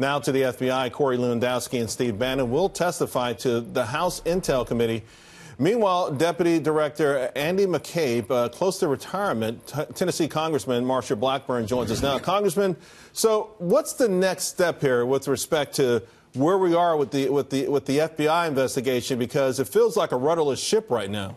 Now to the FBI, Corey Lewandowski and Steve Bannon will testify to the House Intel Committee. Meanwhile, Deputy Director Andy McCabe, close to retirement, Tennessee Congressman Marsha Blackburn joins us now. Congressman, so what's the next step here with respect to where we are with the FBI investigation? Because it feels like a rudderless ship right now.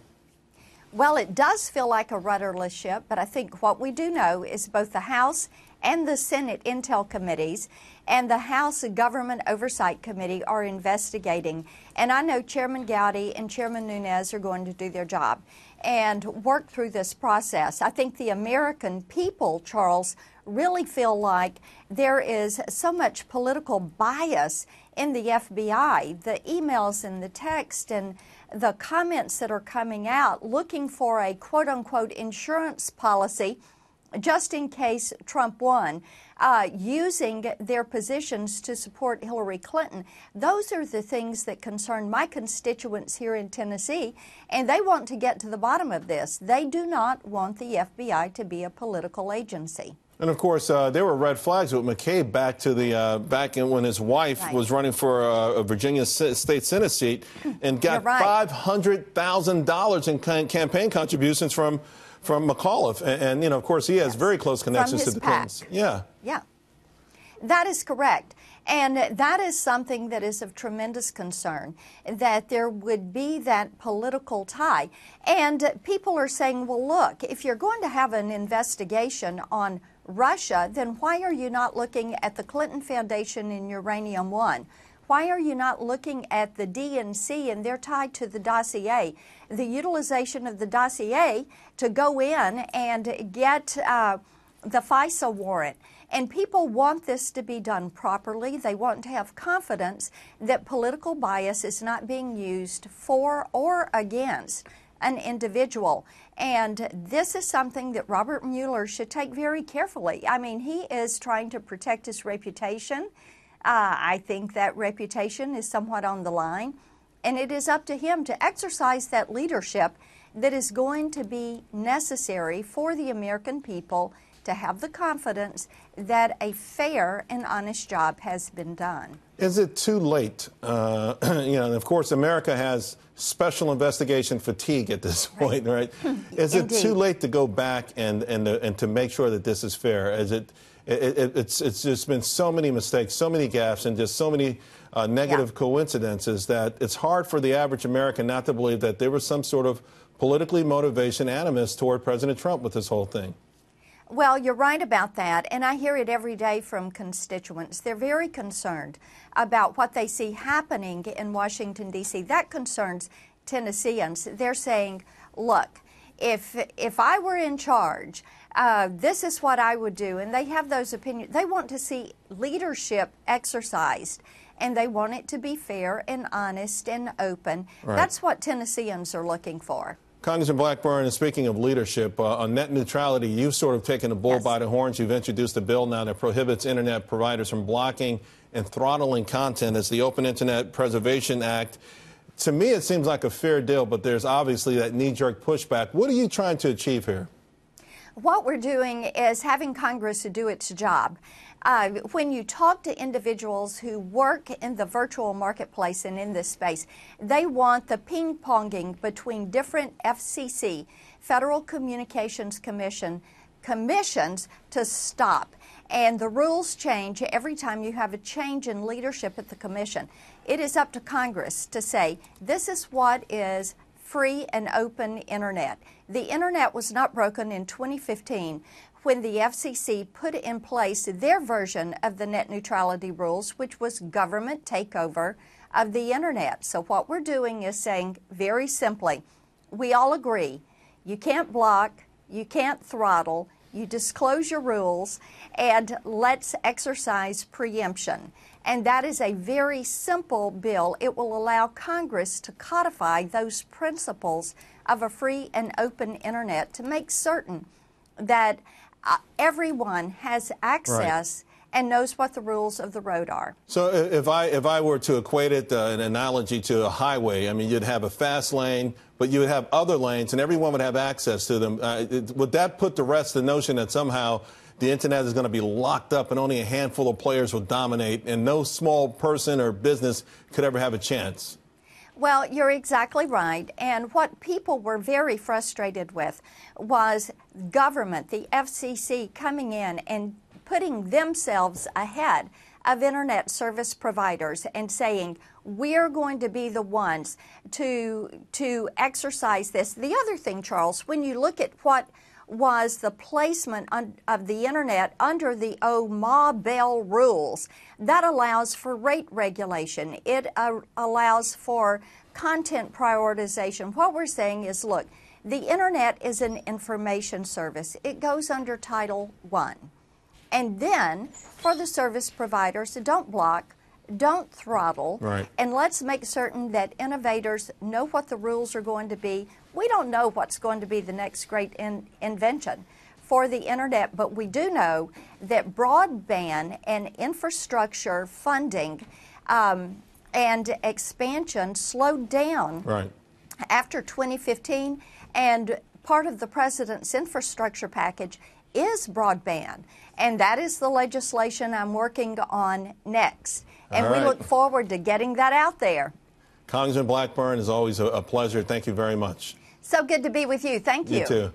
Well, it does feel like a rudderless ship, but I think what we do know is both the House and the Senate Intel Committees and the House Government Oversight Committee are investigating. And I know Chairman Gowdy and Chairman Nunes are going to do their job and work through this process. I think the American people, Charles, really feel like there is so much political bias in the FBI. The emails and the text and the comments that are coming out looking for a quote-unquote insurance policy just in case Trump won, using their positions to support Hillary Clinton. Those are the things that concern my constituents here in Tennessee, and they want to get to the bottom of this. They do not want the FBI to be a political agency. And of course, there were red flags with McCabe back when his wife was running for a Virginia state Senate seat and got $500,000 in campaign contributions from McAuliffe. And you know, of course, he has very close connections to the Clintons. Yeah. That is correct. And that is something that is of tremendous concern, that there would be that political tie. And people are saying, well, look, if you're going to have an investigation on Russia, then why are you not looking at the Clinton Foundation and Uranium One? Why are you not looking at the DNC and they're tied to the dossier? The utilization of the dossier to go in and get the FISA warrant. And people want this to be done properly. They want to have confidence that political bias is not being used for or against an individual. And this is something that Robert Mueller should take very carefully. I mean, he is trying to protect his reputation. I think that reputation is somewhat on the line, and it is up to him to exercise that leadership that is going to be necessary for the American people to have the confidence that a fair and honest job has been done. Is it too late? You know, and of course, America has special investigation fatigue at this point, right? Is it too late to go back and to make sure that this is fair? It's just been so many mistakes, so many gaffes, and just so many negative coincidences that it's hard for the average American not to believe that there was some sort of politically motivated animus toward President Trump with this whole thing. Well, you're right about that, and I hear it every day from constituents. They're very concerned about what they see happening in Washington, D.C. That concerns Tennesseans. They're saying, look, if I were in charge, this is what I would do. And they have those opinions. They want to see leadership exercised, and they want it to be fair and honest and open. Right. That's what Tennesseans are looking for. Congressman Blackburn, and speaking of leadership, on net neutrality, you've sort of taken the bull by the horns. You've introduced a bill now that prohibits Internet providers from blocking and throttling content. It's the Open Internet Preservation Act. To me, it seems like a fair deal, but there's obviously that knee-jerk pushback. What are you trying to achieve here? What we're doing is having Congress to do its job. When you talk to individuals who work in the virtual marketplace and in this space, they want the ping-ponging between different FCC, Federal Communications commissions to stop. And the rules change every time you have a change in leadership at the commission. It is up to Congress to say, this is what is free and open Internet. The Internet was not broken in 2015 when the FCC put in place their version of the net neutrality rules, which was government takeover of the Internet. So what we're doing is saying very simply, we all agree, you can't block, you can't throttle, you disclose your rules, and let's exercise preemption. And that is a very simple bill. It will allow Congress to codify those principles of a free and open Internet to make certain that everyone has access and knows what the rules of the road are. So if I were to equate it, an analogy to a highway, I mean, you'd have a fast lane, but you would have other lanes, and everyone would have access to them. Would that put to rest the notion that somehow the internet is going to be locked up and only a handful of players will dominate and no small person or business could ever have a chance? Well, you're exactly right. And what people were very frustrated with was government, the FCC, coming in and putting themselves ahead of internet service providers and saying, we're going to be the ones to exercise this. The other thing, Charles, when you look at what was the placement of the internet under the Ma-Bell rules, that allows for rate regulation. It allows for content prioritization. What we're saying is, look, the internet is an information service. It goes under Title I. And then for the service providers, don't block, don't throttle, right, and let's make certain that innovators know what the rules are going to be. We don't know what's going to be the next great invention for the internet, but we do know that broadband and infrastructure funding and expansion slowed down right, after 2015, and part of the president's infrastructure package is broadband, and that is the legislation I'm working on next. And we look forward to getting that out there. Congressman Blackburn, is always a pleasure. Thank you very much. So good to be with you. Thank you. You too.